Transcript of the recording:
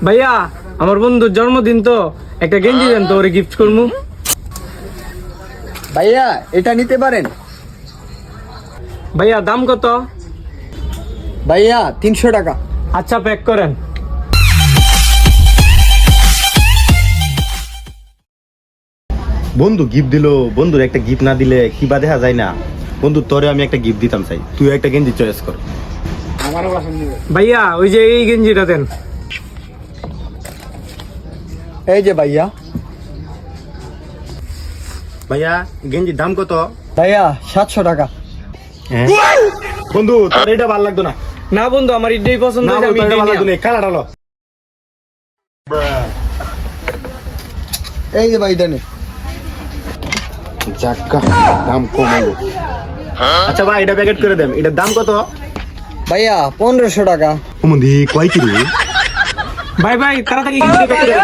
ভাইয়া আমার বন্ধুর জন্মদিন তো, একটা গেঞ্জি দেন তো, ওরে গিফট করবো। ভাইয়া এটা নিতে পারেন। ভাইয়া দাম কত? ভাইয়া 300 টাকা। আচ্ছা প্যাক করেন। বন্ধু গিফট দিলো, বন্ধুর একটা গিফট না দিলে কি বা দেখা যায় না। বন্ধু তোরে আমি একটা গিফট দিতাম চাই, তুই একটা গেঞ্জি চয়েস কর। ভাইয়া ওই যে এই গেঞ্জিটা দেন। এই যে ভাইয়া। ভাইয়া গেঞ্জির দাম কত? ভাইয়া 700 টাকা। হ্যাঁ বন্ধু তোর এটা ভালো লাগতো না। না বন্ধু আমার এটাই পছন্দ না হয়েছে, আমি বন্ধু, এটা এটাই ভালো লাগতো নিলাম। না, কালার হলো। এই যে ভাই দেনে। যাক্কা দাম কম হলো। আচ্ছা ভাই এটা প্যাকেট করে দেন, এটার দাম কত? ভাইয়া 1500 টাকা। ও মন্দি কয় কি রে? ভাই ভাই তাড়াতাড়ি গেঞ্জিটা প্যাক করে দেন।